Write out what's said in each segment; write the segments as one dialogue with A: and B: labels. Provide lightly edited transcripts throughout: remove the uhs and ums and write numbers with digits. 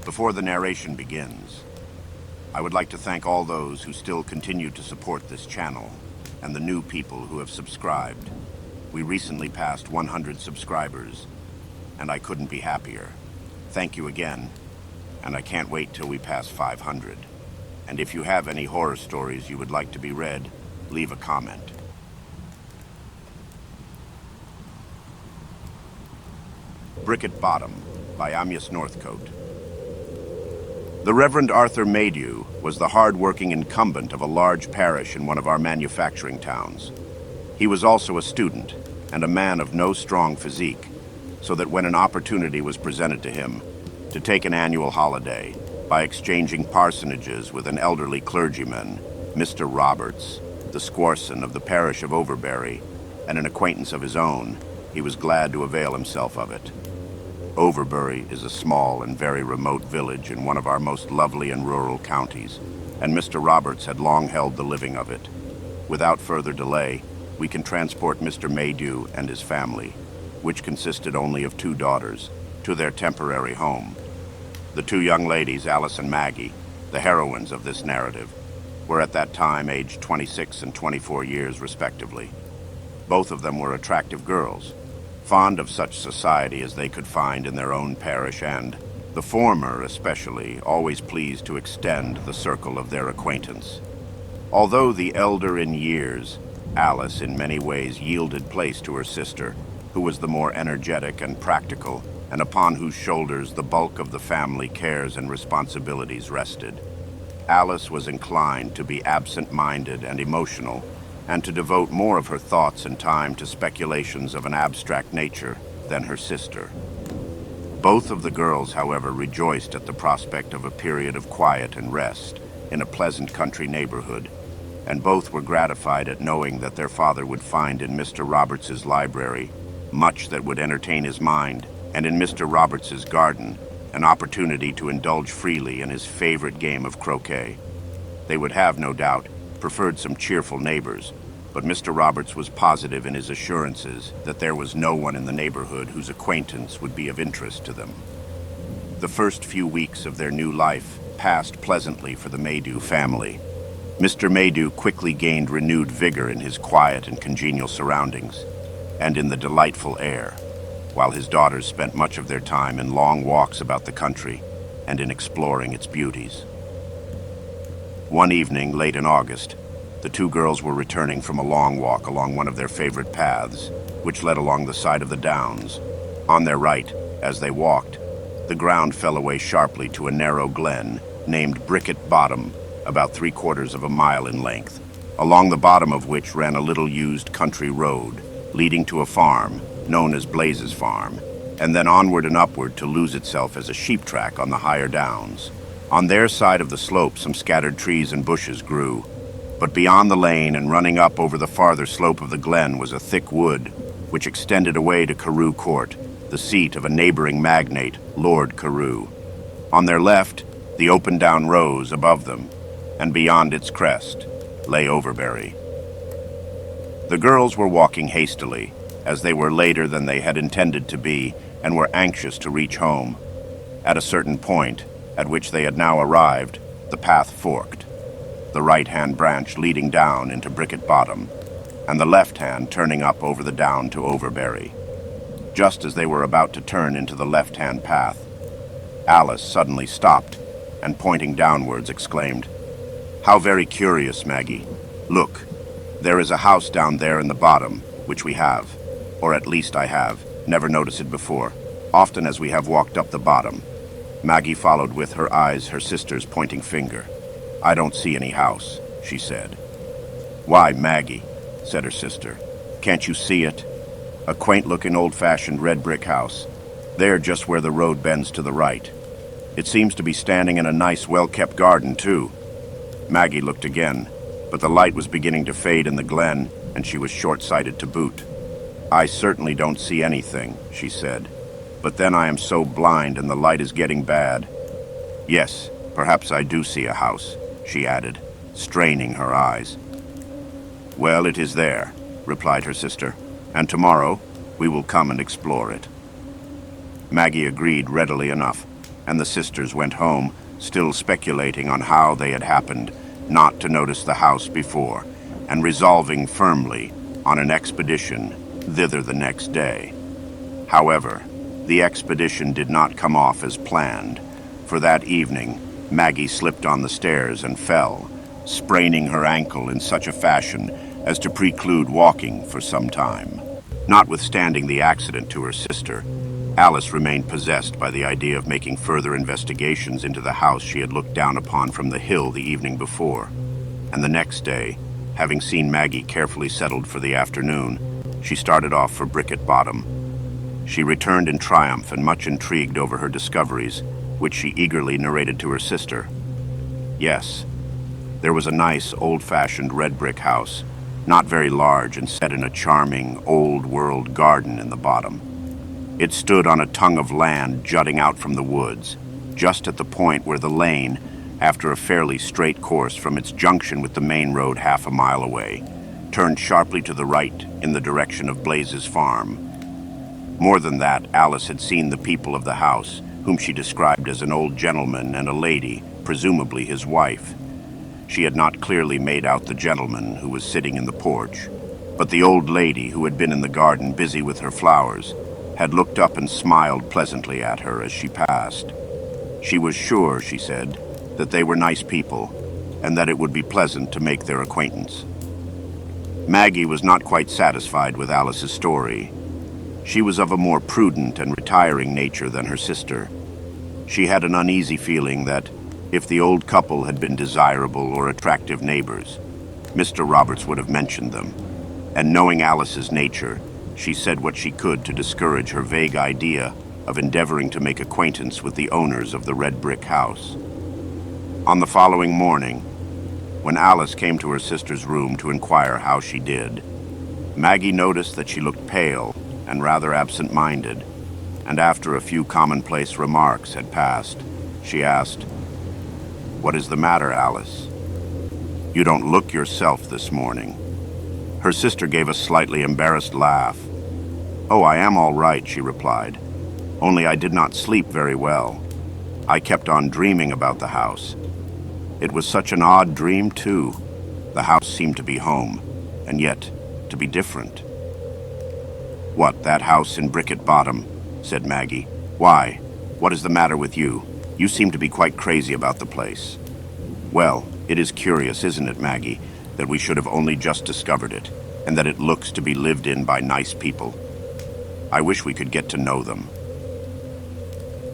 A: Before the narration begins, I would like to thank all those who still continue to support this channel and the new people who have subscribed. We recently passed 100 subscribers, and I couldn't be happier. Thank you again, and I can't wait till we pass 500. And if you have any horror stories you would like to be read, leave a comment. Brickett Bottom by Amyas Northcote. The Reverend Arthur Maydew was the hard-working incumbent of a large parish in one of our manufacturing towns. He was also a student and a man of no strong physique, so that when an opportunity was presented to him to take an annual holiday by exchanging parsonages with an elderly clergyman, Mr. Roberts, the squarson of the parish of Overbury, and an acquaintance of his own, he was glad to avail himself of it. Overbury is a small and very remote village in one of our most lovely and rural counties, and Mr. Roberts had long held the living of it. Without further delay, we can transport Mr. Maydew and his family, which consisted only of 2 daughters, to their temporary home. The 2 young ladies, Alice and Maggie, the heroines of this narrative, were at that time aged 26 and 24 years respectively. Both of them were attractive girls, fond of such society as they could find in their own parish, and, the former especially, always pleased to extend the circle of their acquaintance. Although the elder in years, Alice in many ways yielded place to her sister, who was the more energetic and practical, and upon whose shoulders the bulk of the family cares and responsibilities rested. Alice was inclined to be absent-minded and emotional, and to devote more of her thoughts and time to speculations of an abstract nature than her sister. Both of the girls, however, rejoiced at the prospect of a period of quiet and rest in a pleasant country neighborhood, and both were gratified at knowing that their father would find in Mr. Roberts's library much that would entertain his mind, and in Mr. Roberts's garden an opportunity to indulge freely in his favorite game of croquet. They would have, no doubt, preferred some cheerful neighbors, but Mr. Roberts was positive in his assurances that there was no one in the neighborhood whose acquaintance would be of interest to them. The first few weeks of their new life passed pleasantly for the Maydew family. Mr. Maydew quickly gained renewed vigor in his quiet and congenial surroundings, and in the delightful air, while his daughters spent much of their time in long walks about the country and in exploring its beauties. One evening, late in August, the 2 girls were returning from a long walk along one of their favorite paths, which led along the side of the downs. On their right, as they walked, the ground fell away sharply to a narrow glen named Brickett Bottom, about 3/4 of a mile in length, along the bottom of which ran a little used country road, leading to a farm, known as Blaze's Farm, and then onward and upward to lose itself as a sheep track on the higher downs. On their side of the slope, some scattered trees and bushes grew, but beyond the lane and running up over the farther slope of the glen was a thick wood, which extended away to Carew Court, the seat of a neighboring magnate, Lord Carew. On their left, the open down rose above them, and beyond its crest lay Overbury. The girls were walking hastily, as they were later than they had intended to be, and were anxious to reach home. At a certain point, at which they had now arrived, the path forked, the right-hand branch leading down into Brickett Bottom, and the left-hand turning up over the down to Overbury. Just as they were about to turn into the left-hand path, Alice suddenly stopped, and pointing downwards exclaimed, "How very curious, Maggie. Look, there is a house down there in the bottom, which we have, or at least I have, never noticed it before, often as we have walked up the bottom." Maggie followed with her eyes her sister's pointing finger. "I don't see any house," she said. "Why, Maggie," said her sister, "can't you see it? A quaint-looking old-fashioned red brick house, there just where the road bends to the right. It seems to be standing in a nice, well-kept garden, too." Maggie looked again, but the light was beginning to fade in the glen, and she was short-sighted to boot. "I certainly don't see anything," she said. "But then I am so blind and the light is getting bad. Yes, perhaps I do see a house," she added, straining her eyes. "Well, it is there," replied her sister, "and tomorrow we will come and explore it." Maggie agreed readily enough, and the sisters went home, still speculating on how they had happened not to notice the house before, and resolving firmly on an expedition thither the next day. However, the expedition did not come off as planned, for that evening Maggie slipped on the stairs and fell, spraining her ankle in such a fashion as to preclude walking for some time. Notwithstanding the accident to her sister, Alice remained possessed by the idea of making further investigations into the house she had looked down upon from the hill the evening before. And the next day, having seen Maggie carefully settled for the afternoon, she started off for Brickett Bottom. She returned in triumph and much intrigued over her discoveries, which she eagerly narrated to her sister. Yes, there was a nice, old-fashioned red brick house, not very large and set in a charming, old-world garden in the bottom. It stood on a tongue of land jutting out from the woods, just at the point where the lane, after a fairly straight course from its junction with the main road half a mile away, turned sharply to the right in the direction of Blaze's farm. More than that, Alice had seen the people of the house, whom she described as an old gentleman and a lady, presumably his wife. She had not clearly made out the gentleman who was sitting in the porch, but the old lady who had been in the garden busy with her flowers had looked up and smiled pleasantly at her as she passed. She was sure, she said, that they were nice people, and that it would be pleasant to make their acquaintance. Maggie was not quite satisfied with Alice's story. She was of a more prudent and retiring nature than her sister. She had an uneasy feeling that, if the old couple had been desirable or attractive neighbors, Mr. Roberts would have mentioned them, and knowing Alice's nature, she said what she could to discourage her vague idea of endeavoring to make acquaintance with the owners of the red brick house. On the following morning, when Alice came to her sister's room to inquire how she did, Maggie noticed that she looked pale and rather absent-minded, and after a few commonplace remarks had passed, she asked, "What is the matter, Alice? You don't look yourself this morning." Her sister gave a slightly embarrassed laugh. "Oh, I am all right," she replied. "Only I did not sleep very well. I kept on dreaming about the house. It was such an odd dream, too. The house seemed to be home, and yet to be different." "What, that house in Brickett Bottom?" said Maggie. "Why, what is the matter with you? You seem to be quite crazy about the place." "Well, it is curious, isn't it, Maggie, that we should have only just discovered it, and that it looks to be lived in by nice people. I wish we could get to know them."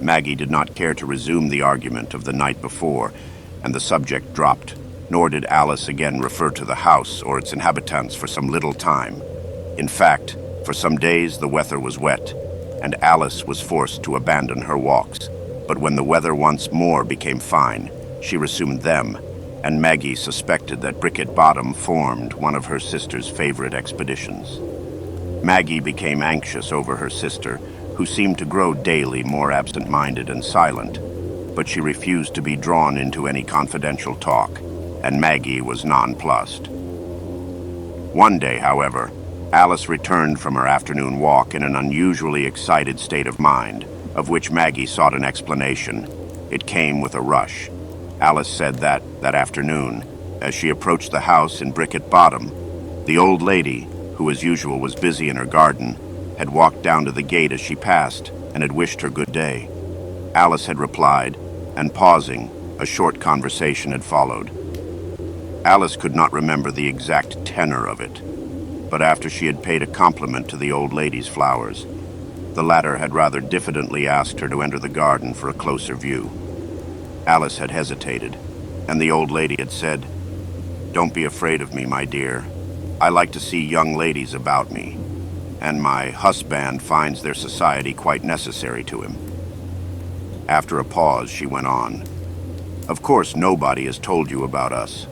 A: Maggie did not care to resume the argument of the night before, and the subject dropped, nor did Alice again refer to the house or its inhabitants for some little time. In fact, for some days the weather was wet, and Alice was forced to abandon her walks. But when the weather once more became fine, she resumed them, and Maggie suspected that Brickett Bottom formed one of her sister's favorite expeditions. Maggie became anxious over her sister, who seemed to grow daily more absent-minded and silent, but she refused to be drawn into any confidential talk, and Maggie was nonplussed. One day, however, Alice returned from her afternoon walk in an unusually excited state of mind, of which Maggie sought an explanation. It came with a rush. Alice said that afternoon, as she approached the house in Brickett Bottom, the old lady, who as usual was busy in her garden, had walked down to the gate as she passed and had wished her good day. Alice had replied, and pausing, a short conversation had followed. Alice could not remember the exact tenor of it, but after she had paid a compliment to the old lady's flowers, the latter had rather diffidently asked her to enter the garden for a closer view. Alice had hesitated, and the old lady had said, "Don't be afraid of me, my dear. I like to see young ladies about me, and my husband finds their society quite necessary to him." After a pause, she went on, "Of course, nobody has told you about us.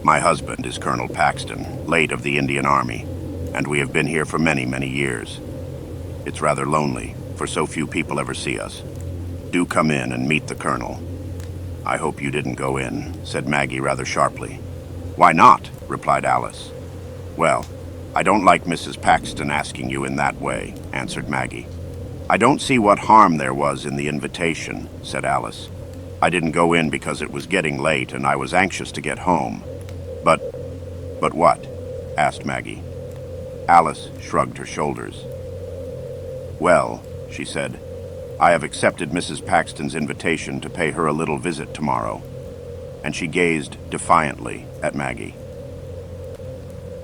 A: My husband is Colonel Paxton, late of the Indian Army, and we have been here for many, many years. It's rather lonely, for so few people ever see us. Do come in and meet the Colonel." "I hope you didn't go in," said Maggie rather sharply. "Why not?" replied Alice. "Well, I don't like Mrs. Paxton asking you in that way," answered Maggie. "I don't see what harm there was in the invitation," said Alice. "I didn't go in because it was getting late and I was anxious to get home." But what?" asked Maggie. Alice shrugged her shoulders. "Well," she said, "I have accepted Mrs. Paxton's invitation to pay her a little visit tomorrow." And she gazed defiantly at Maggie.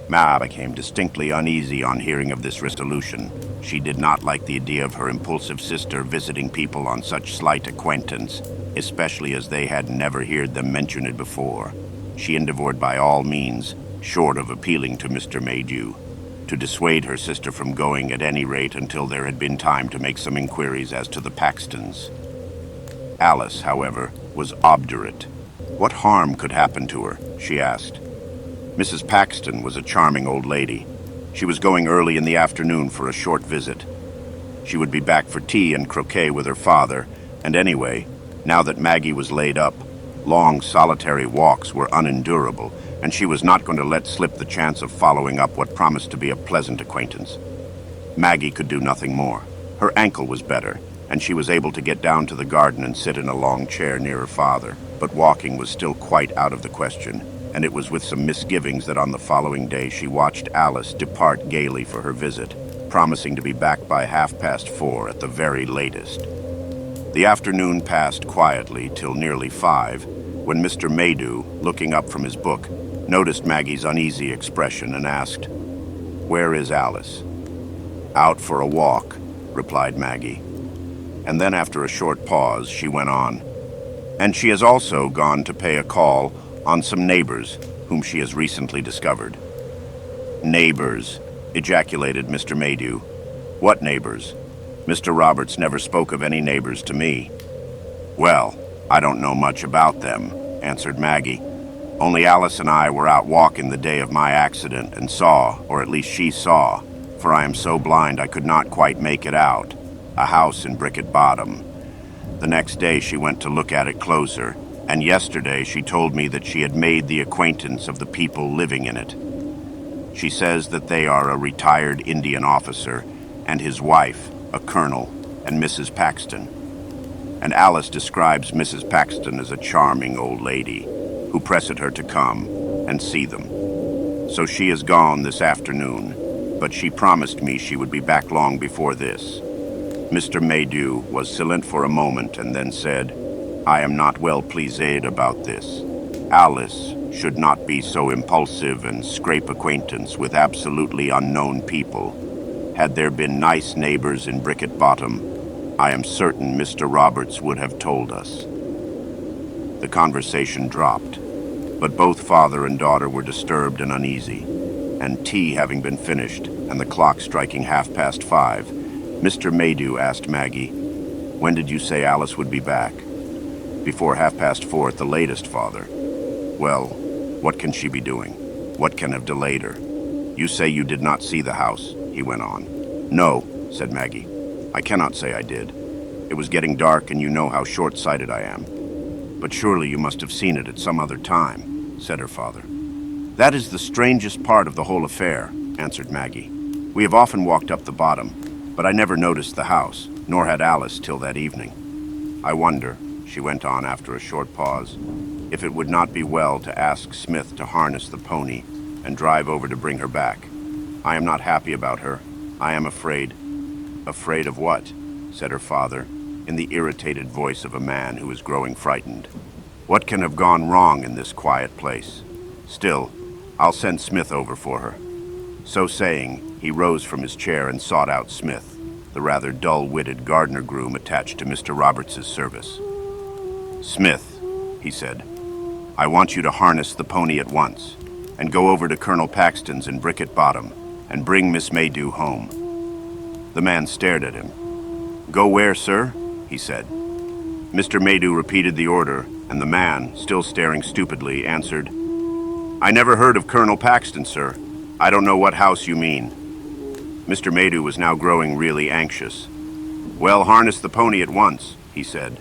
A: Ma became distinctly uneasy on hearing of this resolution. She did not like the idea of her impulsive sister visiting people on such slight acquaintance, especially as they had never heard them mention it before. She endeavored by all means, short of appealing to Mr. Maydew, to dissuade her sister from going at any rate until there had been time to make some inquiries as to the Paxtons. Alice, however, was obdurate. What harm could happen to her, she asked. Mrs. Paxton was a charming old lady. She was going early in the afternoon for a short visit. She would be back for tea and croquet with her father, and anyway, now that Maggie was laid up, long solitary walks were unendurable, and she was not going to let slip the chance of following up what promised to be a pleasant acquaintance. Maggie could do nothing more. Her ankle was better, and she was able to get down to the garden and sit in a long chair near her father, but walking was still quite out of the question, and it was with some misgivings that on the following day she watched Alice depart gaily for her visit, promising to be back by 4:30 at the very latest. The afternoon passed quietly till nearly 5, when Mr. Maydew, looking up from his book, noticed Maggie's uneasy expression and asked, "Where is Alice?" "Out for a walk," replied Maggie. And then after a short pause, she went on, "And she has also gone to pay a call on some neighbors whom she has recently discovered." "Neighbors," ejaculated Mr. Maydew. "What neighbors? Mr. Roberts never spoke of any neighbors to me." "Well, I don't know much about them," answered Maggie. "Only Alice and I were out walking the day of my accident and saw, or at least she saw, for I am so blind I could not quite make it out, a house in Brickett Bottom. The next day she went to look at it closer, and yesterday she told me that she had made the acquaintance of the people living in it. She says that they are a retired Indian officer, and his wife, a colonel, and Mrs. Paxton. And Alice describes Mrs. Paxton as a charming old lady, who pressed her to come and see them. So she is gone this afternoon, but she promised me she would be back long before this." Mr. Maydew was silent for a moment and then said, "I am not well pleased about this. Alice should not be so impulsive and scrape acquaintance with absolutely unknown people. Had there been nice neighbors in Brickett Bottom, I am certain Mr. Roberts would have told us." The conversation dropped, but both father and daughter were disturbed and uneasy, and tea having been finished and the clock striking 5:30, Mr. Maydew asked Maggie, "When did you say Alice would be back?" "Before 4:30 at the latest, father." "Well, what can she be doing? What can have delayed her? You say you did not see the house," he went on. "No," said Maggie. "I cannot say I did. It was getting dark and you know how short-sighted I am." "But surely you must have seen it at some other time," said her father. "That is the strangest part of the whole affair," answered Maggie. "We have often walked up the bottom, but I never noticed the house, nor had Alice till that evening. I wonder," she went on after a short pause, "if it would not be well to ask Smith to harness the pony and drive over to bring her back. I am not happy about her. I am afraid." "Afraid of what?" said her father, in the irritated voice of a man who is growing frightened. "What can have gone wrong in this quiet place? Still, I'll send Smith over for her." So saying, he rose from his chair and sought out Smith, the rather dull-witted gardener groom attached to Mr. Roberts's service. "Smith," he said, "I want you to harness the pony at once, and go over to Colonel Paxton's in Brickett Bottom, and bring Miss Maydew home." The man stared at him. "Go where, sir?" he said. Mr. Maydew repeated the order, and the man, still staring stupidly, answered, "I never heard of Colonel Paxton, sir. I don't know what house you mean." Mr. Maydew was now growing really anxious. "Well, harness the pony at once," he said,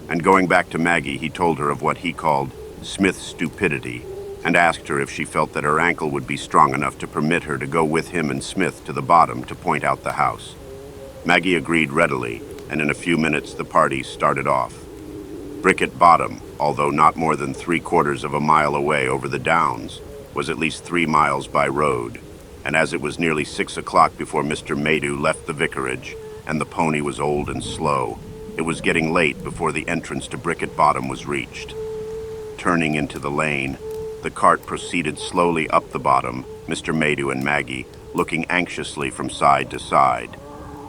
A: and going back to Maggie, he told her of what he called Smith's stupidity, and asked her if she felt that her ankle would be strong enough to permit her to go with him and Smith to the bottom to point out the house. Maggie agreed readily, and in a few minutes the party started off. Brickett Bottom, although not more than 3/4 of a mile away over the downs, was at least 3 miles by road, and as it was nearly 6 o'clock before Mr. Maydew left the vicarage, and the pony was old and slow, it was getting late before the entrance to Brickett Bottom was reached. Turning into the lane, the cart proceeded slowly up the bottom, Mr. Maydew and Maggie looking anxiously from side to side,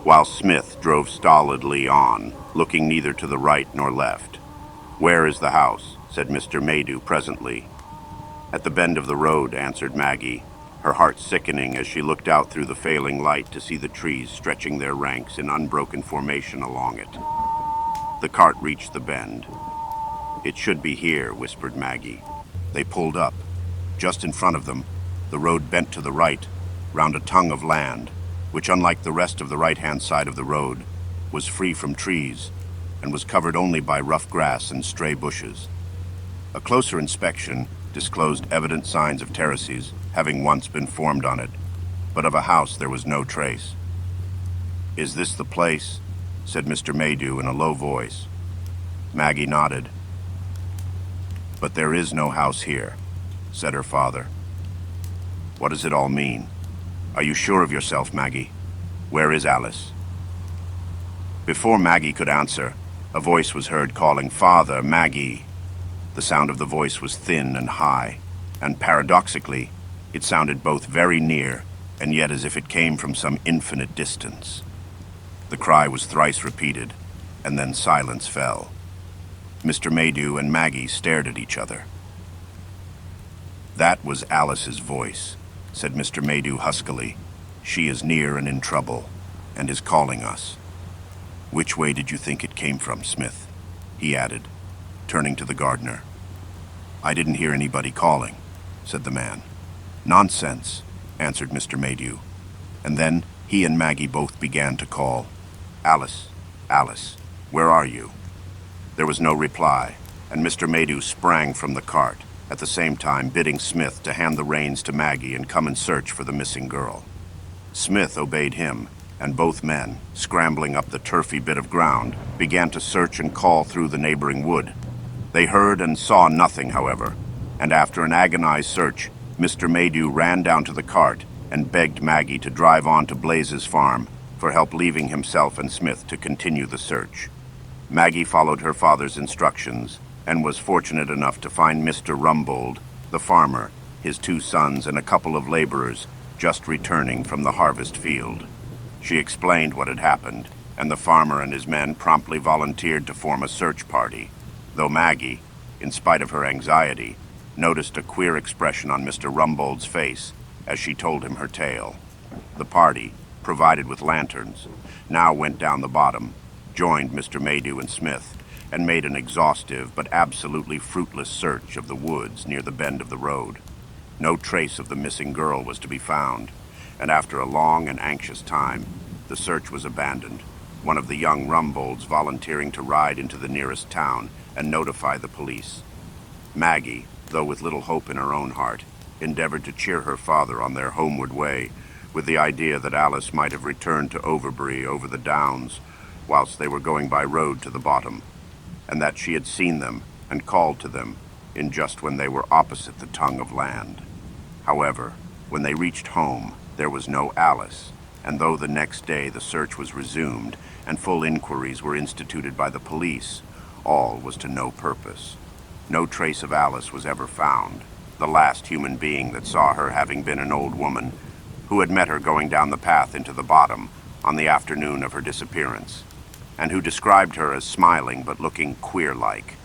A: while Smith drove stolidly on, looking neither to the right nor left. "Where is the house?" said Mr. Maydew presently. "At the bend of the road," answered Maggie, her heart sickening as she looked out through the failing light to see the trees stretching their ranks in unbroken formation along it. The cart reached the bend. "It should be here," whispered Maggie. They pulled up. Just in front of them, the road bent to the right, round a tongue of land, which, unlike the rest of the right-hand side of the road, was free from trees and was covered only by rough grass and stray bushes. A closer inspection disclosed evident signs of terraces having once been formed on it, but of a house there was no trace. "Is this the place?" said Mr. Maydew in a low voice. Maggie nodded. "But there is no house here," said her father. "What does it all mean? Are you sure of yourself, Maggie? Where is Alice?" Before Maggie could answer, a voice was heard calling, "Father, Maggie." The sound of the voice was thin and high, and paradoxically, it sounded both very near and yet as if it came from some infinite distance. The cry was thrice repeated, and then silence fell. Mr. Maydew and Maggie stared at each other. "That was Alice's voice," said Mr. Maydew huskily. "She is near and in trouble, and is calling us. Which way did you think it came from, Smith?" he added, turning to the gardener. "I didn't hear anybody calling," said the man. "Nonsense," answered Mr. Maydew, and then he and Maggie both began to call, "Alice, Alice, where are you?" There was no reply, and Mr. Maydew sprang from the cart, at the same time bidding Smith to hand the reins to Maggie and come and search for the missing girl. Smith obeyed him, and both men, scrambling up the turfy bit of ground, began to search and call through the neighboring wood. They heard and saw nothing, however, and after an agonized search, Mr. Maydew ran down to the cart and begged Maggie to drive on to Blaze's farm for help, leaving himself and Smith to continue the search. Maggie followed her father's instructions and was fortunate enough to find Mr. Rumbold, the farmer, his 2 sons, and a couple of laborers just returning from the harvest field. She explained what had happened, and the farmer and his men promptly volunteered to form a search party, though Maggie, in spite of her anxiety, noticed a queer expression on Mr. Rumbold's face as she told him her tale. The party, provided with lanterns, now went down the bottom, joined Mr. Maydew and Smith, and made an exhaustive but absolutely fruitless search of the woods near the bend of the road. No trace of the missing girl was to be found, and after a long and anxious time, the search was abandoned, one of the young Rumbolds volunteering to ride into the nearest town and notify the police. Maggie, though with little hope in her own heart, endeavored to cheer her father on their homeward way, with the idea that Alice might have returned to Overbury over the downs, whilst they were going by road to the bottom, and that she had seen them and called to them in just when they were opposite the tongue of land. However, when they reached home, there was no Alice, and though the next day the search was resumed and full inquiries were instituted by the police, all was to no purpose. No trace of Alice was ever found, the last human being that saw her having been an old woman who had met her going down the path into the bottom on the afternoon of her disappearance, and who described her as smiling but looking queer-like.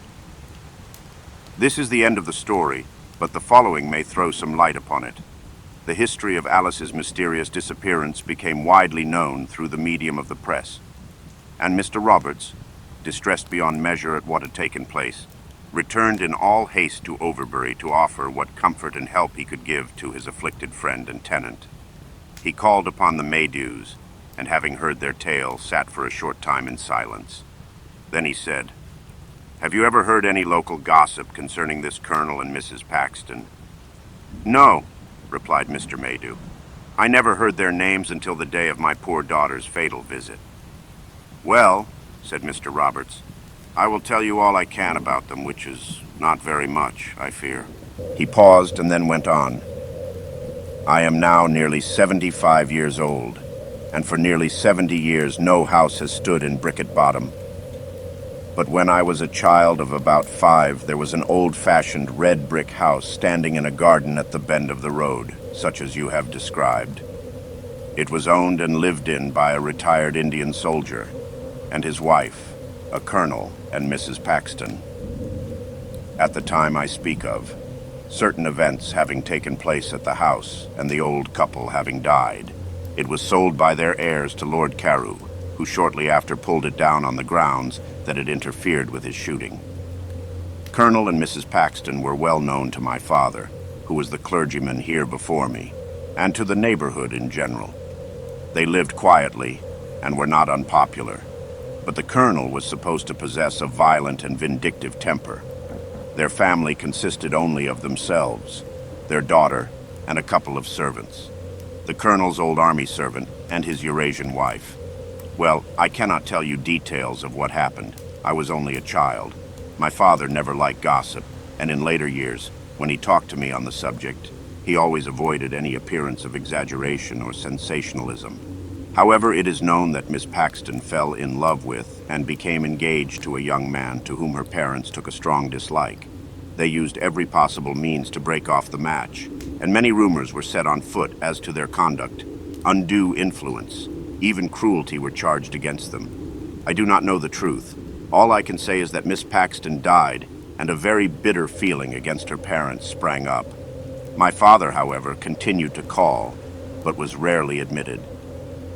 A: This is the end of the story, but the following may throw some light upon it. The history of Alice's mysterious disappearance became widely known through the medium of the press, and Mr. Roberts, distressed beyond measure at what had taken place, returned in all haste to Overbury to offer what comfort and help he could give to his afflicted friend and tenant. He called upon the Maydews, and having heard their tale, sat for a short time in silence. Then he said, "Have you ever heard any local gossip concerning this Colonel and Mrs. Paxton?" "No," replied Mr. Maydew. "I never heard their names until the day of my poor daughter's fatal visit." Well, said Mr. Roberts, I will tell you all I can about them, which is not very much, I fear. He paused and then went on. I am now nearly 75 years old, and for nearly 70 years no house has stood in Brickett Bottom. But when I was a child of about 5, there was an old-fashioned red brick house standing in a garden at the bend of the road, such as you have described. It was owned and lived in by a retired Indian soldier, and his wife, a colonel, and Mrs. Paxton. At the time I speak of, certain events having taken place at the house and the old couple having died, it was sold by their heirs to Lord Carew, who shortly after pulled it down on the grounds that it interfered with his shooting. Colonel and Mrs. Paxton were well known to my father, who was the clergyman here before me, and to the neighborhood in general. They lived quietly and were not unpopular, but the colonel was supposed to possess a violent and vindictive temper. Their family consisted only of themselves, their daughter, and a couple of servants. The colonel's old army servant and his Eurasian wife. Well, I cannot tell you details of what happened. I was only a child. My father never liked gossip, and in later years, when he talked to me on the subject, he always avoided any appearance of exaggeration or sensationalism. However, it is known that Miss Paxton fell in love with and became engaged to a young man to whom her parents took a strong dislike. They used every possible means to break off the match, and many rumors were set on foot as to their conduct. Undue influence, even cruelty were charged against them. I do not know the truth. All I can say is that Miss Paxton died, and a very bitter feeling against her parents sprang up. My father, however, continued to call, but was rarely admitted.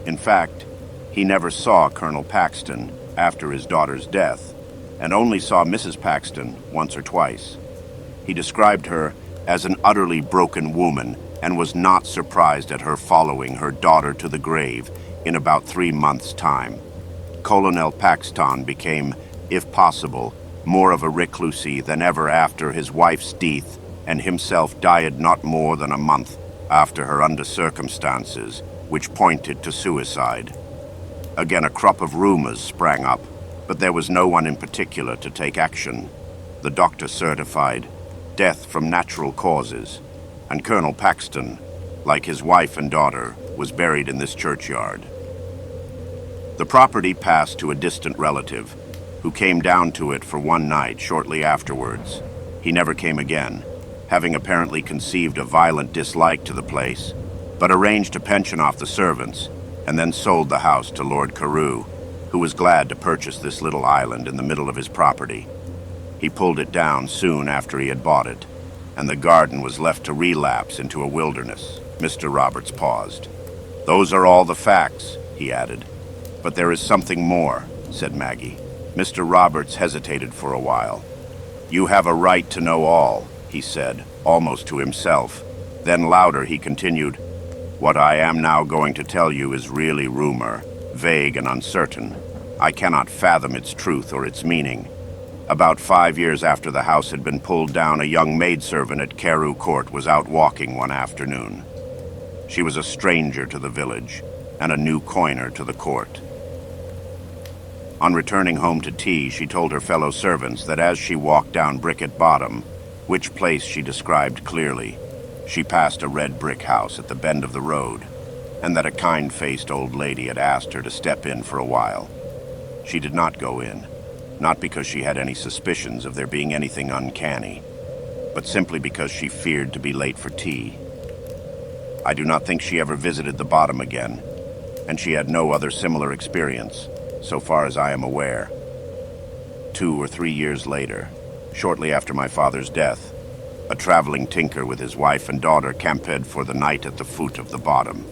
A: In fact, he never saw Colonel Paxton after his daughter's death, and only saw Mrs. Paxton once or twice. He described her as an utterly broken woman and was not surprised at her following her daughter to the grave in about 3 months' time. Colonel Paxton became, if possible, more of a reclusee than ever after his wife's death, and himself died not more than a month after her under circumstances which pointed to suicide. Again, a crop of rumors sprang up, but there was no one in particular to take action. The doctor certified death from natural causes, and Colonel Paxton, like his wife and daughter, was buried in this churchyard. The property passed to a distant relative, who came down to it for one night shortly afterwards. He never came again, having apparently conceived a violent dislike to the place, but arranged to pension off the servants, and then sold the house to Lord Carew, who was glad to purchase this little island in the middle of his property. He pulled it down soon after he had bought it, and the garden was left to relapse into a wilderness. Mr. Roberts paused. Those are all the facts, he added. But there is something more, said Maggie. Mr. Roberts hesitated for a while. You have a right to know all, he said, almost to himself. Then louder he continued, what I am now going to tell you is really rumor, vague and uncertain. I cannot fathom its truth or its meaning. About 5 years after the house had been pulled down, a young maidservant at Carew Court was out walking one afternoon. She was a stranger to the village and a new coiner to the court. On returning home to tea, she told her fellow servants that as she walked down Brickett Bottom, which place she described clearly, she passed a red brick house at the bend of the road, and that a kind-faced old lady had asked her to step in for a while. She did not go in, not because she had any suspicions of there being anything uncanny, but simply because she feared to be late for tea. I do not think she ever visited the bottom again, and she had no other similar experience, so far as I am aware. 2 or 3 years later, shortly after my father's death, a traveling tinker with his wife and daughter camped for the night at the foot of the bottom.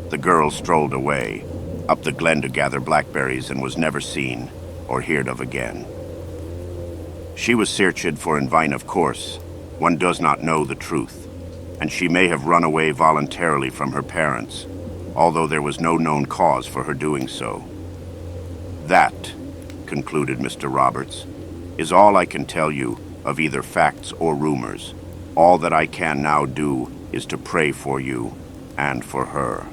A: The girl strolled away, up the glen to gather blackberries, and was never seen or heard of again. She was searched for in vain, of course. One does not know the truth, and she may have run away voluntarily from her parents, although there was no known cause for her doing so. That, concluded Mr. Roberts, is all I can tell you of either facts or rumors. All that I can now do is to pray for you and for her.